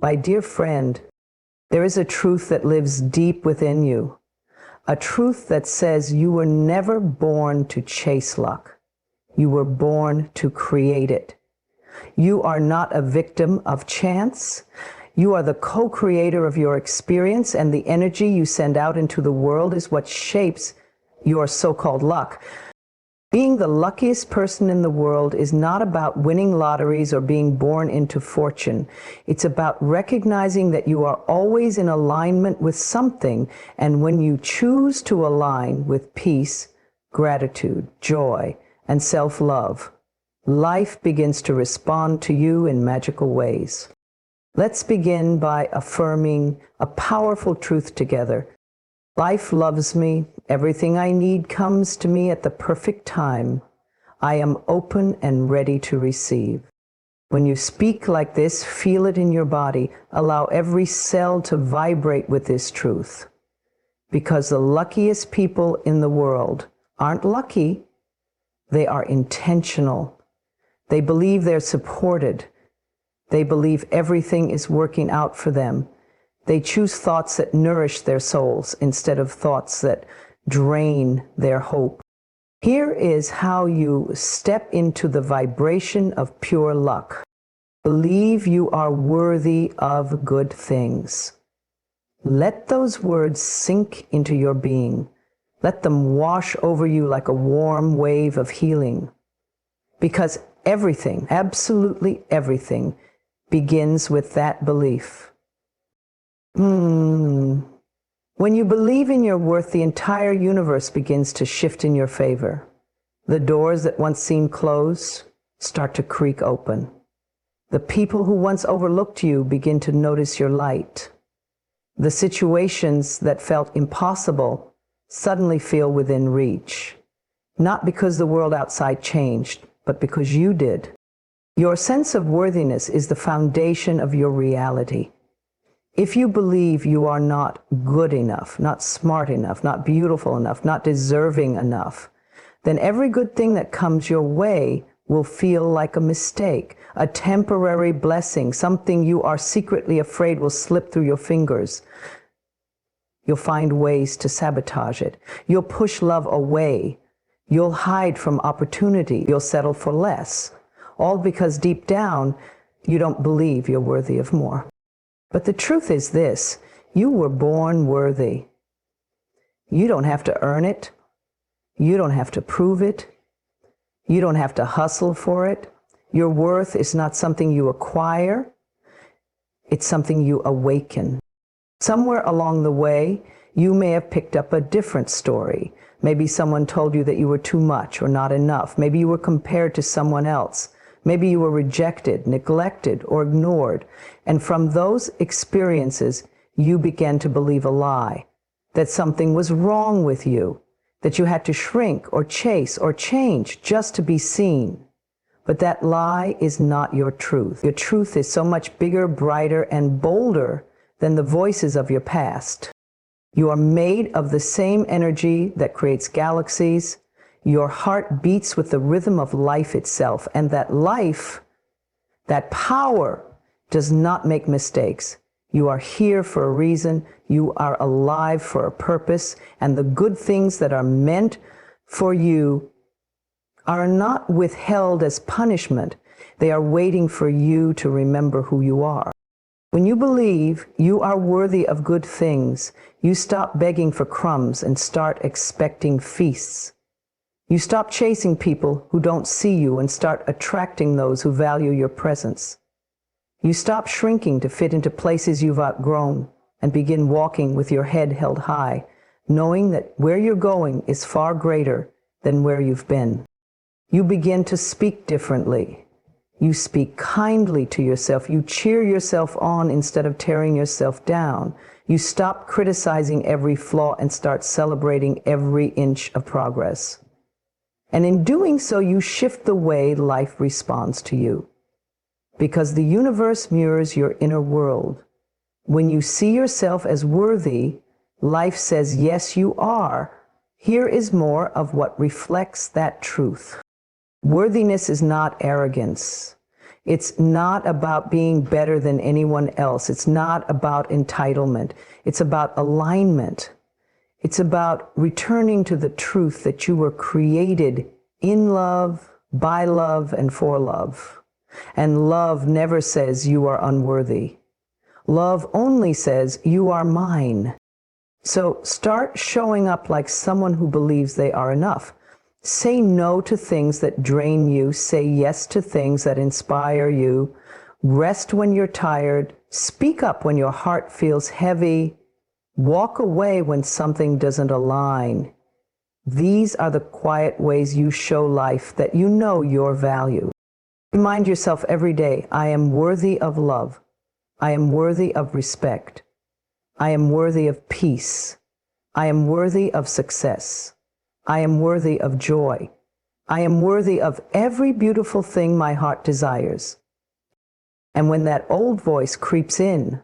My dear friend, there is a truth that lives deep within you, a truth that says you were never born to chase luck. You were born to create it. You are not a victim of chance. You are the co-creator of your experience, and the energy you send out into the world is what shapes your so-called luck. Being the luckiest person in the world is not about winning lotteries or being born into fortune. It's about recognizing that you are always in alignment with something, and when you choose to align with peace, gratitude, joy, and self-love, life begins to respond to you in magical ways. Let's begin by affirming a powerful truth together. Life loves me. Everything I need comes to me at the perfect time. I am open and ready to receive. When you speak like this, feel it in your body. Allow every cell to vibrate with this truth. Because the luckiest people in the world aren't lucky, they are intentional. They believe they're supported. They believe everything is working out for them. They choose thoughts that nourish their souls instead of thoughts that drain their hope. Here is how you step into the vibration of pure luck. Believe you are worthy of good things. Let those words sink into your being. Let them wash over you like a warm wave of healing. Because everything, absolutely everything, begins with that belief. When you believe in your worth, the entire universe begins to shift in your favor. The doors that once seemed closed start to creak open. The people who once overlooked you begin to notice your light. The situations that felt impossible suddenly feel within reach. Not because the world outside changed, but because you did. Your sense of worthiness is the foundation of your reality. If you believe you are not good enough, not smart enough, not beautiful enough, not deserving enough, then every good thing that comes your way will feel like a mistake, a temporary blessing, something you are secretly afraid will slip through your fingers. You'll find ways to sabotage it. You'll push love away. You'll hide from opportunity. You'll settle for less. All because deep down, you don't believe you're worthy of more. But the truth is this: you were born worthy. You don't have to earn it. You don't have to prove it. You don't have to hustle for it. Your worth is not something you acquire. It's something you awaken. Somewhere along the way, you may have picked up a different story. Maybe someone told you that you were too much or not enough. Maybe you were compared to someone else. Maybe you were rejected, neglected, or ignored. And from those experiences, you began to believe a lie, that something was wrong with you, that you had to shrink or chase or change just to be seen. But that lie is not your truth. Your truth is so much bigger, brighter, and bolder than the voices of your past. You are made of the same energy that creates galaxies. Your heart beats with the rhythm of life itself, and that life, that power, does not make mistakes. You are here for a reason. You are alive for a purpose, and the good things that are meant for you are not withheld as punishment. They are waiting for you to remember who you are. When you believe you are worthy of good things, you stop begging for crumbs and start expecting feasts. You stop chasing people who don't see you and start attracting those who value your presence. You stop shrinking to fit into places you've outgrown and begin walking with your head held high, knowing that where you're going is far greater than where you've been. You begin to speak differently. You speak kindly to yourself. You cheer yourself on instead of tearing yourself down. You stop criticizing every flaw and start celebrating every inch of progress. And in doing so, you shift the way life responds to you. Because the universe mirrors your inner world. When you see yourself as worthy, life says, yes, you are. Here is more of what reflects that truth. Worthiness is not arrogance. It's not about being better than anyone else. It's not about entitlement. It's about alignment. It's about returning to the truth that you were created in love, by love, and for love. And love never says you are unworthy. Love only says you are mine. So start showing up like someone who believes they are enough. Say no to things that drain you. Say yes to things that inspire you. Rest when you're tired. Speak up when your heart feels heavy. Walk away when something doesn't align. These are the quiet ways you show life that you know your value. Remind yourself every day, I am worthy of love. I am worthy of respect. I am worthy of peace. I am worthy of success. I am worthy of joy. I am worthy of every beautiful thing my heart desires. And when that old voice creeps in,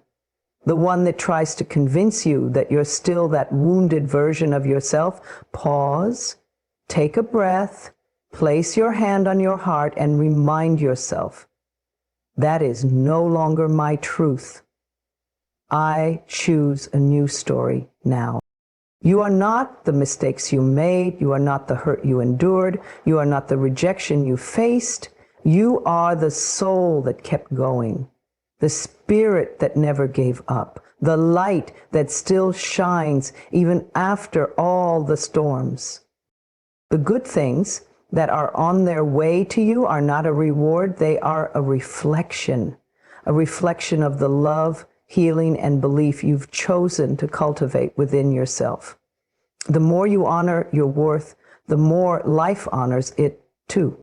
the one that tries to convince you that you're still that wounded version of yourself, pause, take a breath, place your hand on your heart, and remind yourself, that is no longer my truth. I choose a new story now. You are not the mistakes you made. You are not the hurt you endured. You are not the rejection you faced. You are the soul that kept going, the spirit that never gave up, the light that still shines even after all the storms. The good things that are on their way to you are not a reward. They are a reflection of the love, healing, and belief you've chosen to cultivate within yourself. The more you honor your worth, the more life honors it too.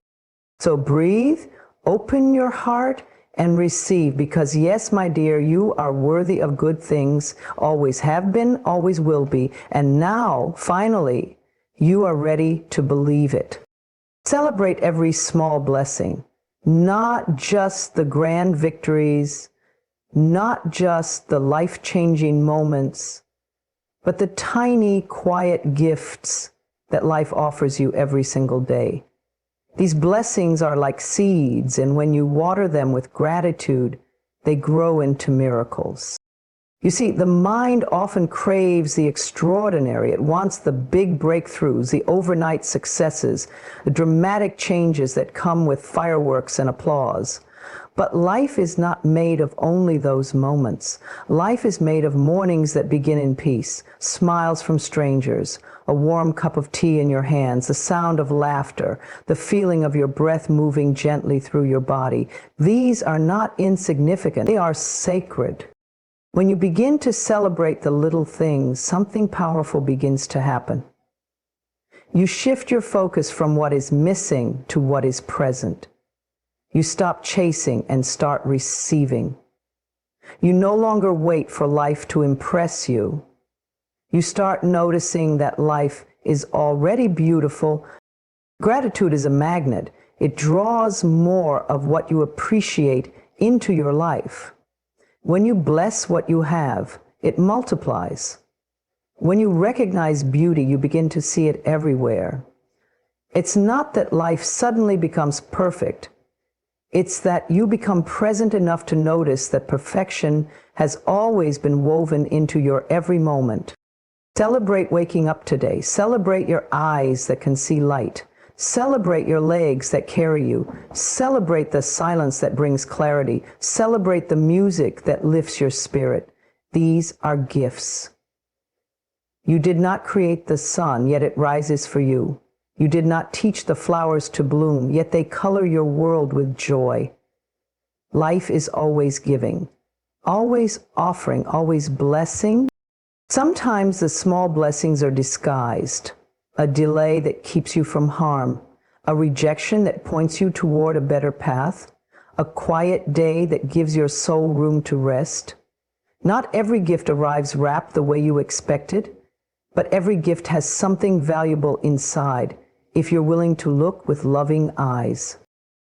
So breathe, open your heart, and receive, because yes, my dear, you are worthy of good things, always have been, always will be, and now, finally, you are ready to believe it. Celebrate every small blessing, not just the grand victories, not just the life-changing moments, but the tiny, quiet gifts that life offers you every single day. These blessings are like seeds, and when you water them with gratitude, they grow into miracles. You see, the mind often craves the extraordinary. It wants the big breakthroughs, the overnight successes, the dramatic changes that come with fireworks and applause. But life is not made of only those moments. Life is made of mornings that begin in peace, smiles from strangers, a warm cup of tea in your hands, the sound of laughter, the feeling of your breath moving gently through your body. These are not insignificant. They are sacred. When you begin to celebrate the little things, something powerful begins to happen. You shift your focus from what is missing to what is present. You stop chasing and start receiving. You no longer wait for life to impress you. You start noticing that life is already beautiful. Gratitude is a magnet. It draws more of what you appreciate into your life. When you bless what you have, it multiplies. When you recognize beauty, you begin to see it everywhere. It's not that life suddenly becomes perfect. It's that you become present enough to notice that perfection has always been woven into your every moment. Celebrate waking up today. Celebrate your eyes that can see light. Celebrate your legs that carry you. Celebrate the silence that brings clarity. Celebrate the music that lifts your spirit. These are gifts. You did not create the sun, yet it rises for you. You did not teach the flowers to bloom, yet they color your world with joy. Life is always giving, always offering, always blessing. Sometimes the small blessings are disguised, a delay that keeps you from harm, a rejection that points you toward a better path, a quiet day that gives your soul room to rest. Not every gift arrives wrapped the way you expected, but every gift has something valuable inside, if you're willing to look with loving eyes.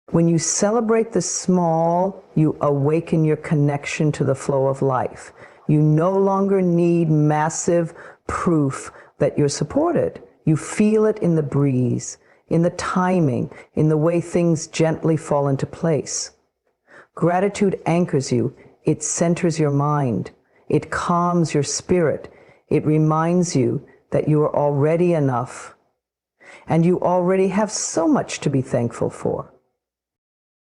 When you celebrate the small, you awaken your connection to the flow of life. You no longer need massive proof that you're supported. You feel it in the breeze, in the timing, in the way things gently fall into place. Gratitude anchors you. It centers your mind. It calms your spirit. It reminds you that you are already enough, and you already have so much to be thankful for.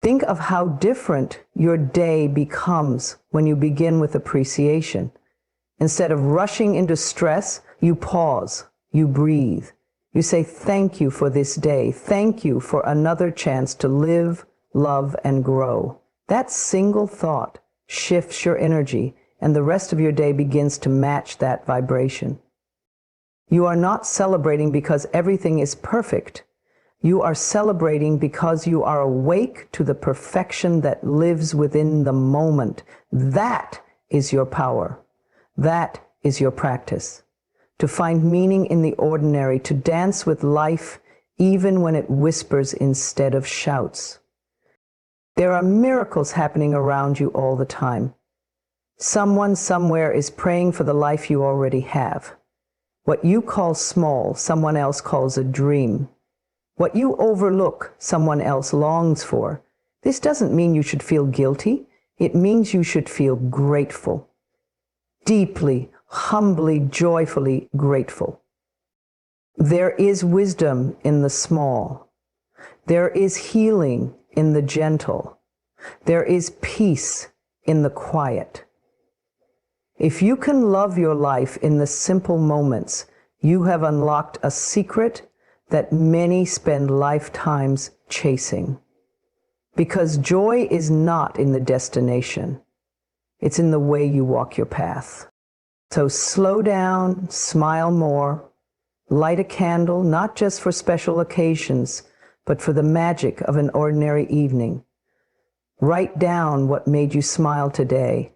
Think of how different your day becomes when you begin with appreciation. Instead of rushing into stress, you pause, you breathe. You say, thank you for this day. Thank you for another chance to live, love, and grow. That single thought shifts your energy, and the rest of your day begins to match that vibration. You are not celebrating because everything is perfect. You are celebrating because you are awake to the perfection that lives within the moment. That is your power. That is your practice. To find meaning in the ordinary, to dance with life even when it whispers instead of shouts. There are miracles happening around you all the time. Someone somewhere is praying for the life you already have. What you call small, someone else calls a dream. What you overlook, someone else longs for. This doesn't mean you should feel guilty. It means you should feel grateful. Deeply, humbly, joyfully grateful. There is wisdom in the small. There is healing in the gentle. There is peace in the quiet. If you can love your life in the simple moments, you have unlocked a secret that many spend lifetimes chasing. Because joy is not in the destination. It's in the way you walk your path. So slow down, smile more, light a candle, not just for special occasions, but for the magic of an ordinary evening. Write down what made you smile today.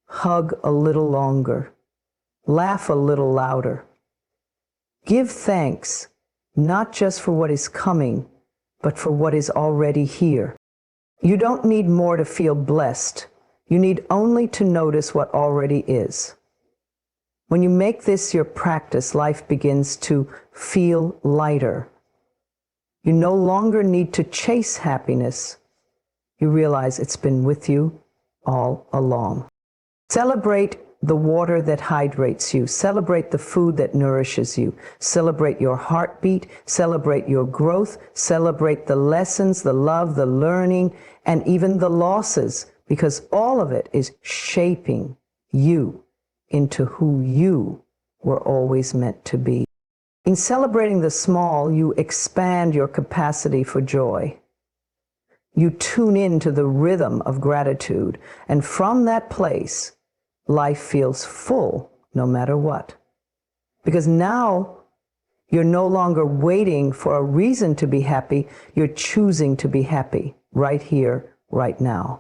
Hug a little longer. Laugh a little louder. Give thanks, not just for what is coming, but for what is already here. You don't need more to feel blessed. You need only to notice what already is. When you make this your practice, life begins to feel lighter. You no longer need to chase happiness. You realize it's been with you all along. Celebrate the water that hydrates you. Celebrate the food that nourishes you. Celebrate your heartbeat. Celebrate your growth. Celebrate the lessons, the love, the learning, and even the losses, because all of it is shaping you into who you were always meant to be. In celebrating the small, you expand your capacity for joy. You tune into the rhythm of gratitude, and from that place, life feels full no matter what. Because now you're no longer waiting for a reason to be happy, you're choosing to be happy right here, right now.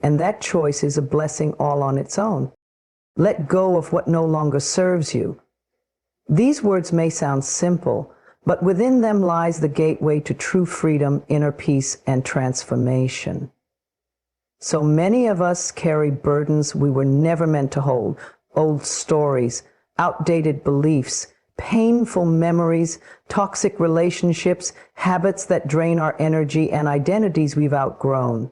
And that choice is a blessing all on its own. Let go of what no longer serves you. These words may sound simple, but within them lies the gateway to true freedom, inner peace, and transformation. So many of us carry burdens we were never meant to hold, old stories, outdated beliefs, painful memories, toxic relationships, habits that drain our energy, and identities we've outgrown.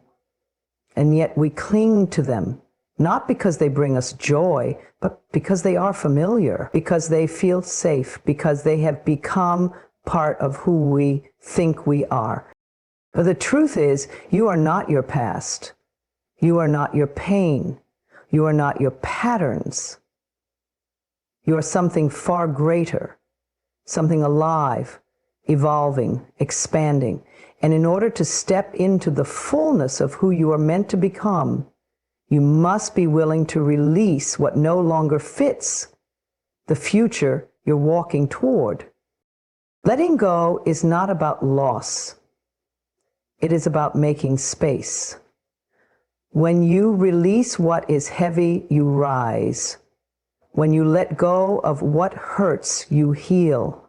And yet we cling to them, not because they bring us joy, but because they are familiar, because they feel safe, because they have become part of who we think we are. But the truth is, you are not your past. You are not your pain. You are not your patterns. You are something far greater, something alive, evolving, expanding. And in order to step into the fullness of who you are meant to become, you must be willing to release what no longer fits the future you're walking toward. Letting go is not about loss. It is about making space. When you release what is heavy, you rise. When you let go of what hurts, you heal.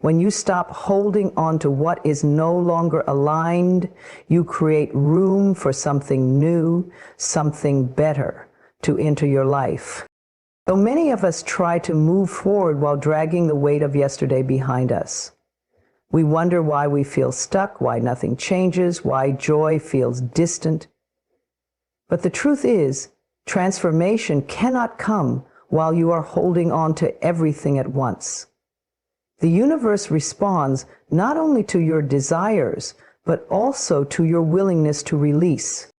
When you stop holding on to what is no longer aligned, you create room for something new, something better to enter your life. So many of us try to move forward while dragging the weight of yesterday behind us. We wonder why we feel stuck, why nothing changes, why joy feels distant. But the truth is, transformation cannot come while you are holding on to everything at once. The universe responds not only to your desires, but also to your willingness to release.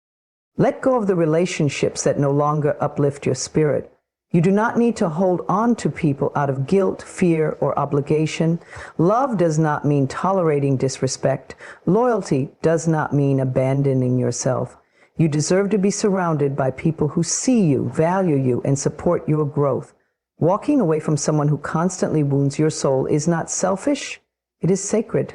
Let go of the relationships that no longer uplift your spirit. You do not need to hold on to people out of guilt, fear, or obligation. Love does not mean tolerating disrespect. Loyalty does not mean abandoning yourself. You deserve to be surrounded by people who see you, value you, and support your growth. Walking away from someone who constantly wounds your soul is not selfish, it is sacred.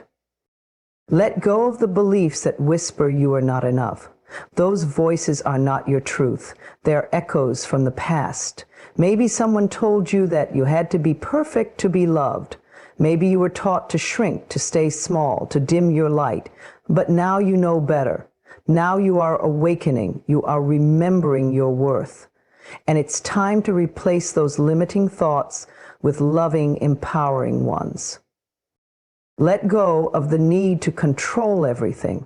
Let go of the beliefs that whisper you are not enough. Those voices are not your truth. They are echoes from the past. Maybe someone told you that you had to be perfect to be loved. Maybe you were taught to shrink, to stay small, to dim your light. But now you know better. Now you are awakening. You are remembering your worth. And it's time to replace those limiting thoughts with loving, empowering ones. Let go of the need to control everything.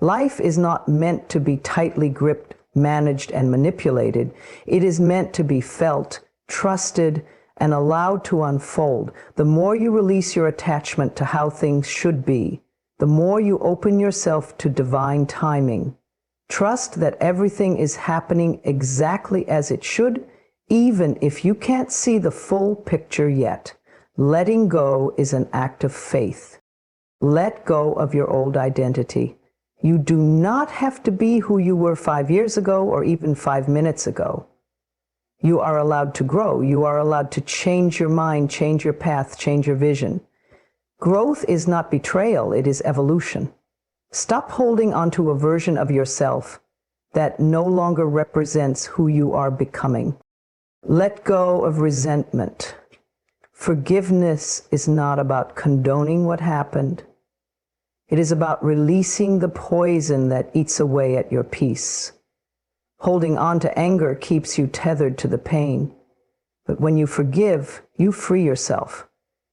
Life is not meant to be tightly gripped, managed, and manipulated. It is meant to be felt, trusted, and allowed to unfold. The more you release your attachment to how things should be, the more you open yourself to divine timing. Trust that everything is happening exactly as it should, even if you can't see the full picture yet. Letting go is an act of faith. Let go of your old identity. You do not have to be who you were 5 years ago or even 5 minutes ago. You are allowed to grow. You are allowed to change your mind, change your path, change your vision. Growth is not betrayal, it is evolution. Stop holding onto a version of yourself that no longer represents who you are becoming. Let go of resentment. Forgiveness is not about condoning what happened. It is about releasing the poison that eats away at your peace. Holding on to anger keeps you tethered to the pain. But when you forgive, you free yourself.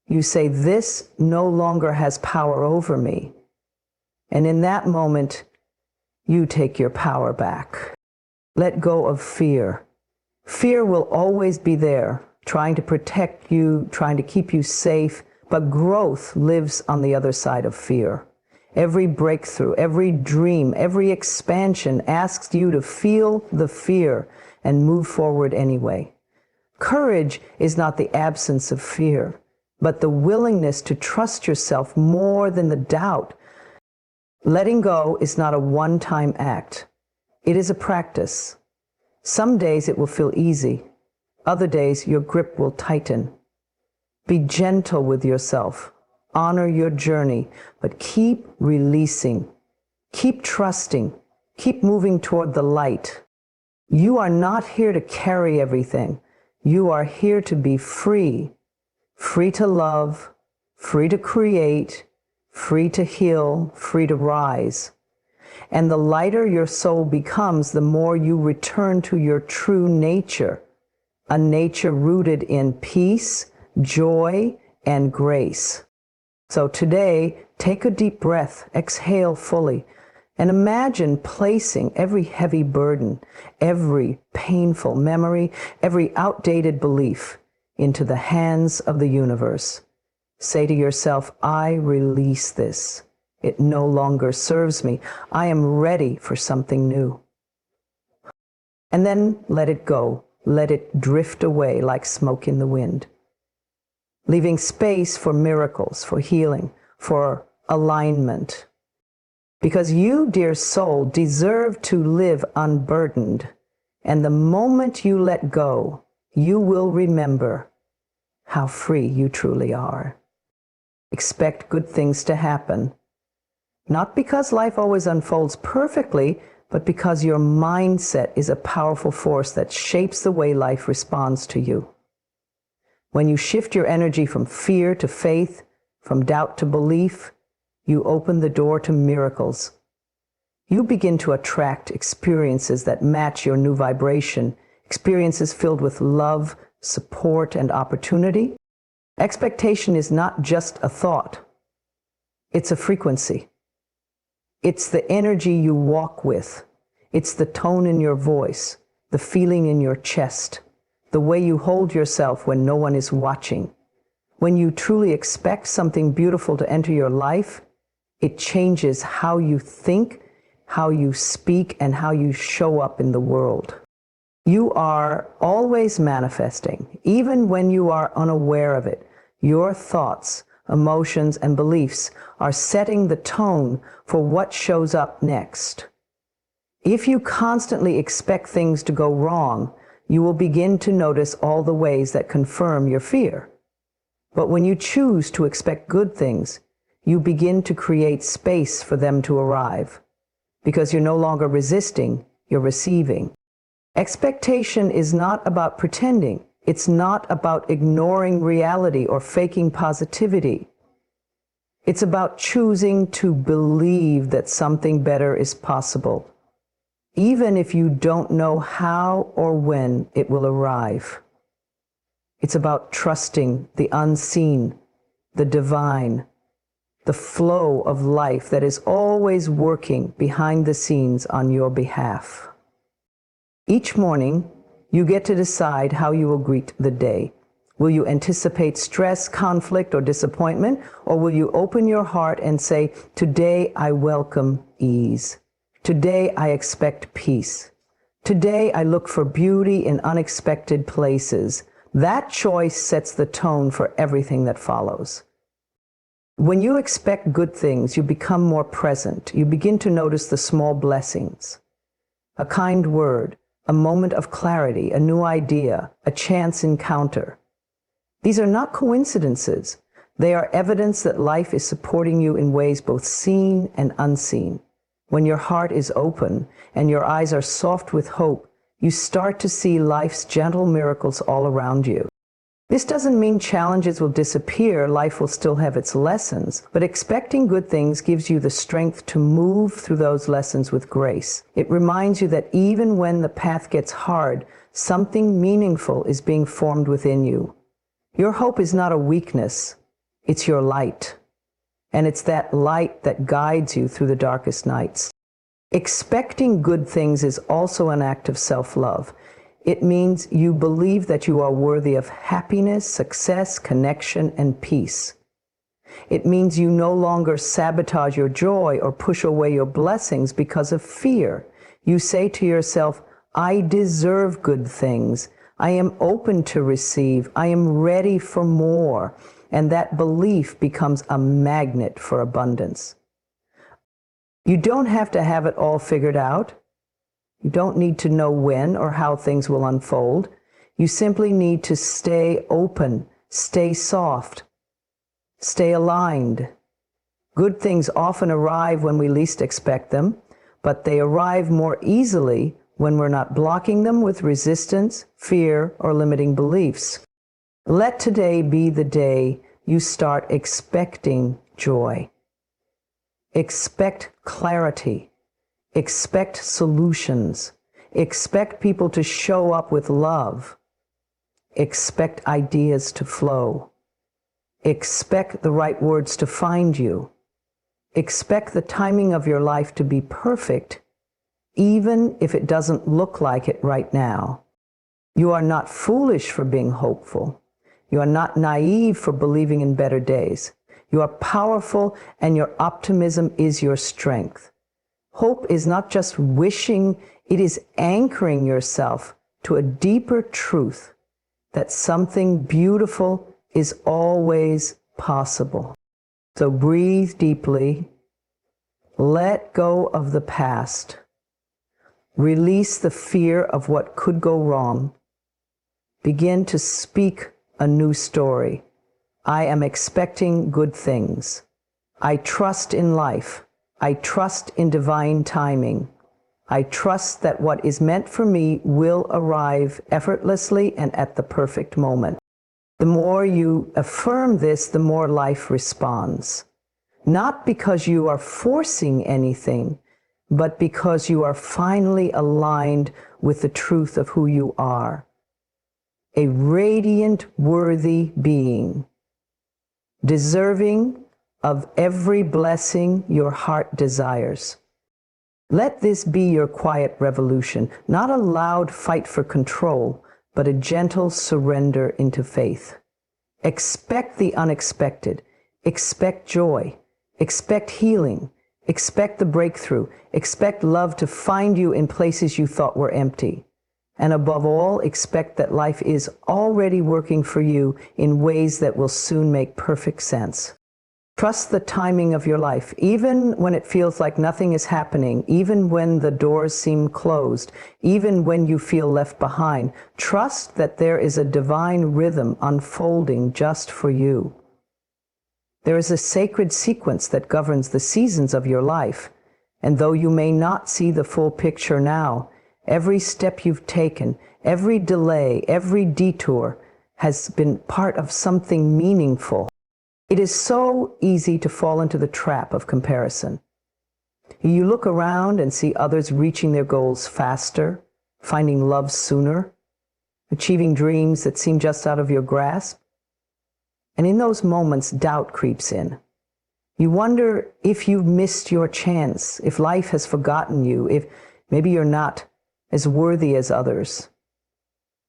You say, "This no longer has power over me." And in that moment, you take your power back. Let go of fear. Fear will always be there, trying to protect you, trying to keep you safe, but growth lives on the other side of fear. Every breakthrough, every dream, every expansion asks you to feel the fear and move forward anyway. Courage is not the absence of fear, but the willingness to trust yourself more than the doubt. Letting go is not a one-time act. It is a practice. Some days it will feel easy. Other days your grip will tighten. Be gentle with yourself. Honor your journey, but keep releasing. Keep trusting. Keep moving toward the light. You are not here to carry everything. You are here to be free. Free to love, free to create, free to heal, free to rise. And the lighter your soul becomes, the more you return to your true nature, a nature rooted in peace, joy, and grace. So today, take a deep breath, exhale fully, and imagine placing every heavy burden, every painful memory, every outdated belief into the hands of the universe. Say to yourself, "I release this. It no longer serves me. I am ready for something new." And then let it go. Let it drift away like smoke in the wind, leaving space for miracles, for healing, for alignment. Because you, dear soul, deserve to live unburdened. And the moment you let go, you will remember how free you truly are. Expect good things to happen. Not because life always unfolds perfectly, but because your mindset is a powerful force that shapes the way life responds to you. When you shift your energy from fear to faith, from doubt to belief, you open the door to miracles. You begin to attract experiences that match your new vibration, experiences filled with love, support, and opportunity. Expectation is not just a thought. It's a frequency. It's the energy you walk with. It's the tone in your voice, the feeling in your chest, the way you hold yourself when no one is watching. When you truly expect something beautiful to enter your life, it changes how you think, how you speak, and how you show up in the world. You are always manifesting, even when you are unaware of it. Your thoughts, emotions, and beliefs are setting the tone for what shows up next. If you constantly expect things to go wrong, you will begin to notice all the ways that confirm your fear. But when you choose to expect good things, you begin to create space for them to arrive. Because you're no longer resisting, you're receiving. Expectation is not about pretending. It's not about ignoring reality or faking positivity. It's about choosing to believe that something better is possible, even if you don't know how or when it will arrive. It's about trusting the unseen, the divine, the flow of life that is always working behind the scenes on your behalf. Each morning, you get to decide how you will greet the day. Will you anticipate stress, conflict, or disappointment? Or will you open your heart and say, today I welcome ease. Today I expect peace. Today I look for beauty in unexpected places. That choice sets the tone for everything that follows. When you expect good things, you become more present. You begin to notice the small blessings. A kind word, a moment of clarity, a new idea, a chance encounter. These are not coincidences. They are evidence that life is supporting you in ways both seen and unseen. When your heart is open and your eyes are soft with hope, you start to see life's gentle miracles all around you. This doesn't mean challenges will disappear, life will still have its lessons, but expecting good things gives you the strength to move through those lessons with grace. It reminds you that even when the path gets hard, something meaningful is being formed within you. Your hope is not a weakness, it's your light. And it's that light that guides you through the darkest nights. Expecting good things is also an act of self-love. It means you believe that you are worthy of happiness, success, connection, and peace. It means you no longer sabotage your joy or push away your blessings because of fear. You say to yourself, I deserve good things. I am open to receive. I am ready for more. And that belief becomes a magnet for abundance. You don't have to have it all figured out. You don't need to know when or how things will unfold. You simply need to stay open, stay soft, stay aligned. Good things often arrive when we least expect them, but they arrive more easily when we're not blocking them with resistance, fear, or limiting beliefs. Let today be the day you start expecting joy. Expect clarity. Expect solutions. Expect people to show up with love. Expect ideas to flow. Expect the right words to find you. Expect the timing of your life to be perfect, even if it doesn't look like it right now. You are not foolish for being hopeful. You are not naive for believing in better days. You are powerful, and your optimism is your strength. Hope is not just wishing, it is anchoring yourself to a deeper truth that something beautiful is always possible. So breathe deeply, let go of the past, release the fear of what could go wrong, begin to speak a new story. I am expecting good things. I trust in life. I trust in divine timing. I trust that what is meant for me will arrive effortlessly and at the perfect moment. The more you affirm this, the more life responds. Not because you are forcing anything, but because you are finally aligned with the truth of who you are. A radiant, worthy being, deserving of every blessing your heart desires. Let this be your quiet revolution, not a loud fight for control, but a gentle surrender into faith. Expect the unexpected. Expect joy. Expect healing. Expect the breakthrough. Expect love to find you in places you thought were empty. And above all, expect that life is already working for you in ways that will soon make perfect sense. Trust the timing of your life, even when it feels like nothing is happening, even when the doors seem closed, even when you feel left behind. Trust that there is a divine rhythm unfolding just for you. There is a sacred sequence that governs the seasons of your life, and though you may not see the full picture now, every step you've taken, every delay, every detour has been part of something meaningful. It is so easy to fall into the trap of comparison. You look around and see others reaching their goals faster, finding love sooner, achieving dreams that seem just out of your grasp. And in those moments, doubt creeps in. You wonder if you've missed your chance, if life has forgotten you, if maybe you're not as worthy as others.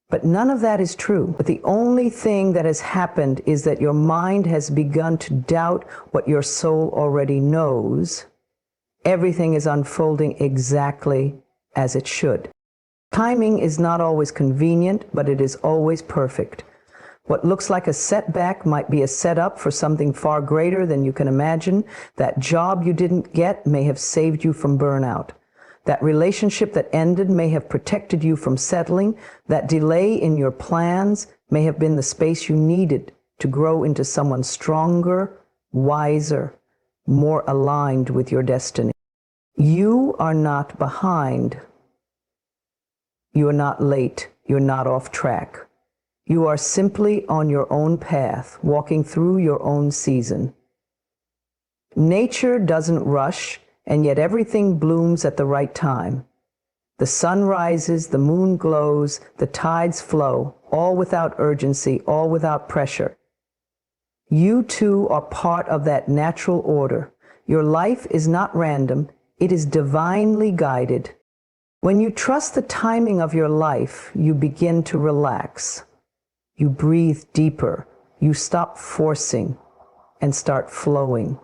But none of that is true. But the only thing that has happened is that your mind has begun to doubt what your soul already knows. Everything is unfolding exactly as it should. Timing is not always convenient, but it is always perfect. What looks like a setback might be a setup for something far greater than you can imagine. That job you didn't get may have saved you from burnout. That relationship that ended may have protected you from settling. That delay in your plans may have been the space you needed to grow into someone stronger, wiser, more aligned with your destiny. You are not behind. You are not late. You're not off track. You are simply on your own path, walking through your own season. Nature doesn't rush, and yet everything blooms at the right time. The sun rises, the moon glows, the tides flow, all without urgency, all without pressure. You too are part of that natural order. Your life is not random, it is divinely guided. When you trust the timing of your life, you begin to relax. You breathe deeper, you stop forcing and start flowing.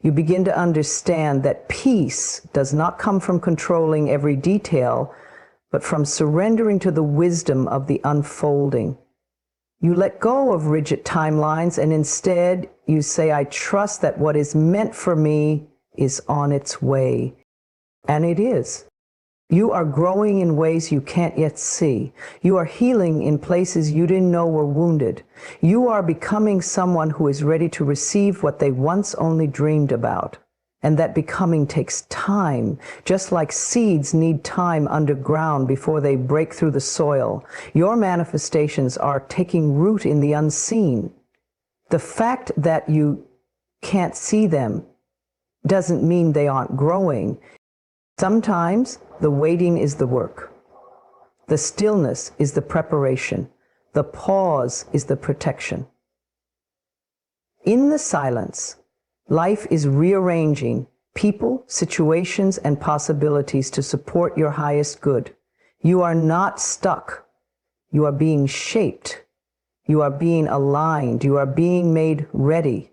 You begin to understand that peace does not come from controlling every detail, but from surrendering to the wisdom of the unfolding. You let go of rigid timelines and instead you say, I trust that what is meant for me is on its way. And it is. You are growing in ways you can't yet see. You are healing in places you didn't know were wounded. You are becoming someone who is ready to receive what they once only dreamed about. And that becoming takes time, just like seeds need time underground before they break through the soil. Your manifestations are taking root in the unseen. The fact that you can't see them doesn't mean they aren't growing. Sometimes the waiting is the work. The stillness is the preparation. The pause is the protection. In the silence, life is rearranging people, situations, and possibilities to support your highest good. You are not stuck. You are being shaped. You are being aligned. You are being made ready.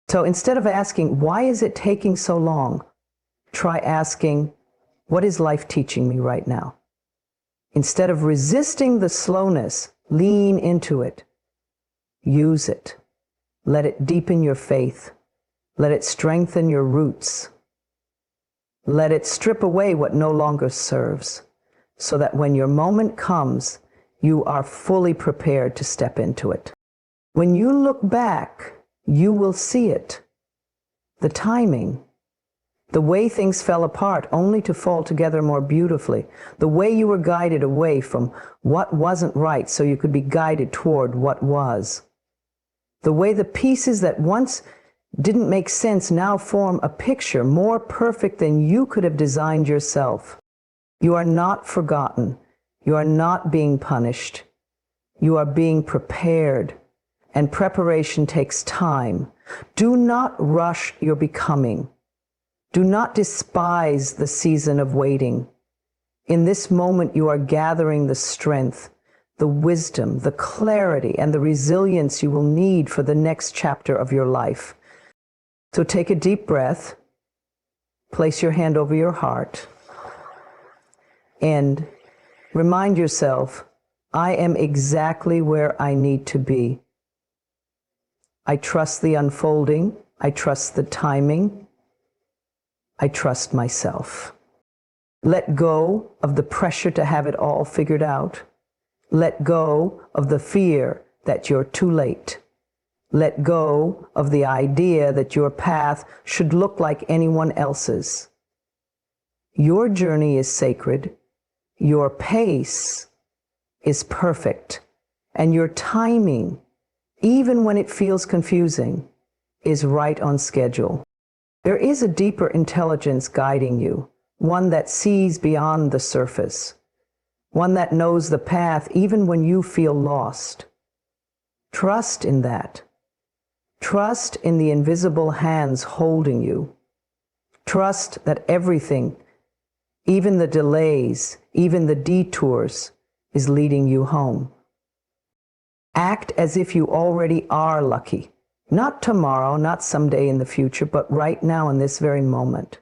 So instead of asking, why is it taking so long? Try asking, what is life teaching me right now? Instead of resisting the slowness, lean into it. Use it. Let it deepen your faith. Let it strengthen your roots. Let it strip away what no longer serves, so that when your moment comes, you are fully prepared to step into it. When you look back, you will see it. The timing. The way things fell apart only to fall together more beautifully. The way you were guided away from what wasn't right so you could be guided toward what was. The way the pieces that once didn't make sense now form a picture more perfect than you could have designed yourself. You are not forgotten. You are not being punished. You are being prepared, and preparation takes time. Do not rush your becoming. Do not despise the season of waiting. In this moment, you are gathering the strength, the wisdom, the clarity, and the resilience you will need for the next chapter of your life. So take a deep breath, place your hand over your heart, and remind yourself, I am exactly where I need to be. I trust the unfolding. I trust the timing. I trust myself. Let go of the pressure to have it all figured out. Let go of the fear that you're too late. Let go of the idea that your path should look like anyone else's. Your journey is sacred. Your pace is perfect. And your timing, even when it feels confusing, is right on schedule. There is a deeper intelligence guiding you, one that sees beyond the surface, one that knows the path even when you feel lost. Trust in that. Trust in the invisible hands holding you. Trust that everything, even the delays, even the detours, is leading you home. Act as if you already are lucky. Not tomorrow, not someday in the future, but right now in this very moment.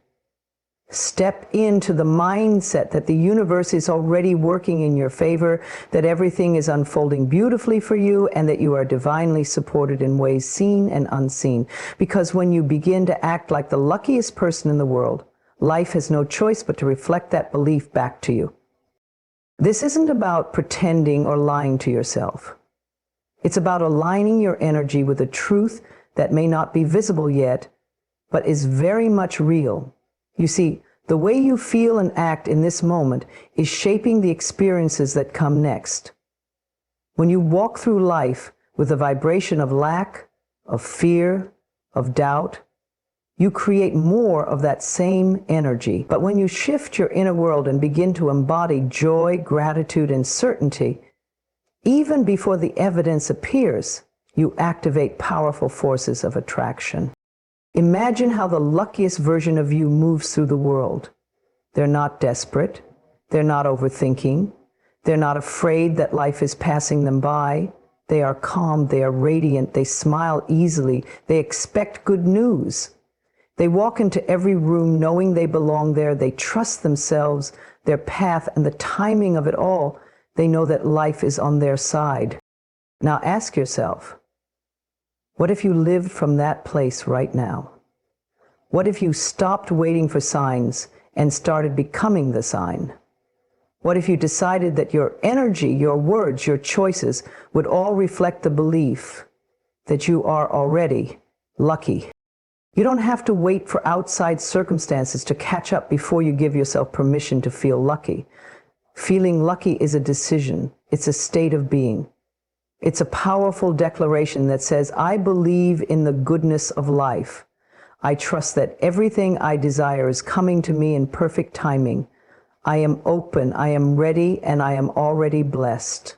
Step into the mindset that the universe is already working in your favor, that everything is unfolding beautifully for you, and that you are divinely supported in ways seen and unseen. Because when you begin to act like the luckiest person in the world, life has no choice but to reflect that belief back to you. This isn't about pretending or lying to yourself. It's about aligning your energy with a truth that may not be visible yet, but is very much real. You see, the way you feel and act in this moment is shaping the experiences that come next. When you walk through life with a vibration of lack, of fear, of doubt, you create more of that same energy. But when you shift your inner world and begin to embody joy, gratitude, and certainty, even before the evidence appears, you activate powerful forces of attraction. Imagine how the luckiest version of you moves through the world. They're not desperate. They're not overthinking. They're not afraid that life is passing them by. They are calm. They are radiant. They smile easily. They expect good news. They walk into every room knowing they belong there. They trust themselves, their path, and the timing of it all. They know that life is on their side. Now ask yourself, what if you lived from that place right now? What if you stopped waiting for signs and started becoming the sign? What if you decided that your energy, your words, your choices would all reflect the belief that you are already lucky? You don't have to wait for outside circumstances to catch up before you give yourself permission to feel lucky. Feeling lucky is a decision. It's a state of being. It's a powerful declaration that says, I believe in the goodness of life. I trust that everything I desire is coming to me in perfect timing. I am open, I am ready, and I am already blessed.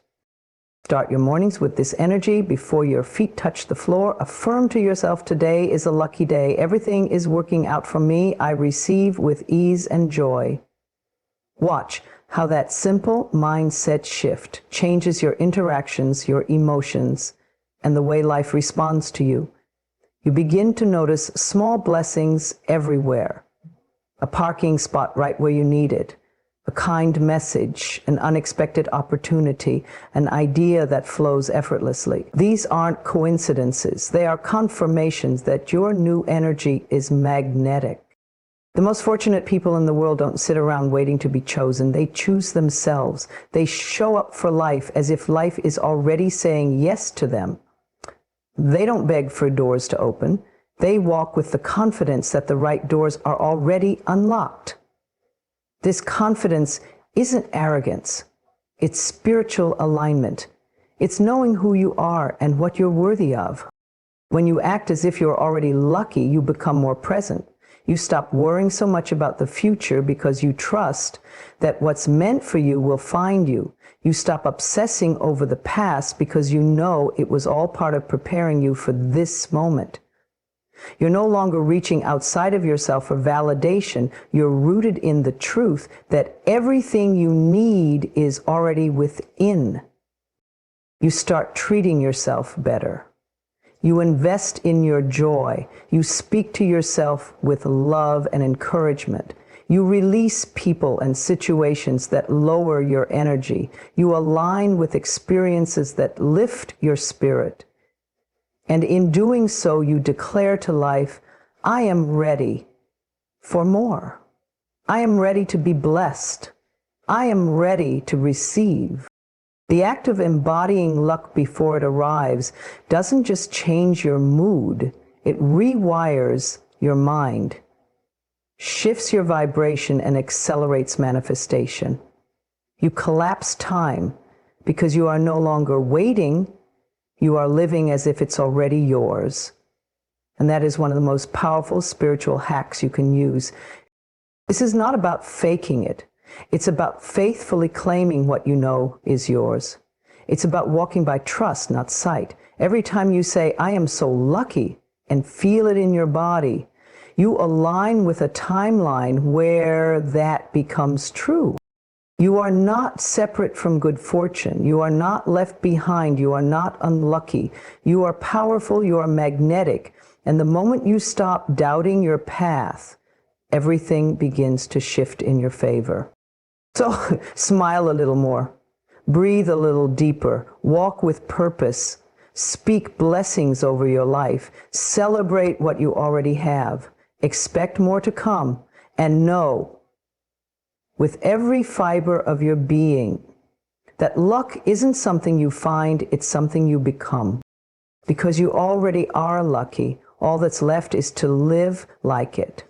Start your mornings with this energy before your feet touch the floor. Affirm to yourself, today is a lucky day. Everything is working out for me. I receive with ease and joy. Watch how that simple mindset shift changes your interactions, your emotions, and the way life responds to you. You begin to notice small blessings everywhere. A parking spot right where you need it, a kind message, an unexpected opportunity, an idea that flows effortlessly. These aren't coincidences. They are confirmations that your new energy is magnetic. The most fortunate people in the world don't sit around waiting to be chosen. They choose themselves. They show up for life as if life is already saying yes to them. They don't beg for doors to open. They walk with the confidence that the right doors are already unlocked. This confidence isn't arrogance. It's spiritual alignment. It's knowing who you are and what you're worthy of. When you act as if you're already lucky, you become more present. You stop worrying so much about the future because you trust that what's meant for you will find you. You stop obsessing over the past because you know it was all part of preparing you for this moment. You're no longer reaching outside of yourself for validation. You're rooted in the truth that everything you need is already within. You start treating yourself better. You invest in your joy. You speak to yourself with love and encouragement. You release people and situations that lower your energy. You align with experiences that lift your spirit. And in doing so, you declare to life, I am ready for more. I am ready to be blessed. I am ready to receive. The act of embodying luck before it arrives doesn't just change your mood, it rewires your mind, shifts your vibration, and accelerates manifestation. You collapse time because you are no longer waiting. You are living as if it's already yours. And that is one of the most powerful spiritual hacks you can use. This is not about faking it. It's about faithfully claiming what you know is yours. It's about walking by trust, not sight. Every time you say, I am so lucky, and feel it in your body, you align with a timeline where that becomes true. You are not separate from good fortune. You are not left behind. You are not unlucky. You are powerful. You are magnetic. And the moment you stop doubting your path, everything begins to shift in your favor. So smile a little more. Breathe a little deeper. Walk with purpose. Speak blessings over your life. Celebrate what you already have. Expect more to come. And know with every fiber of your being that luck isn't something you find, it's something you become. Because you already are lucky. All that's left is to live like it.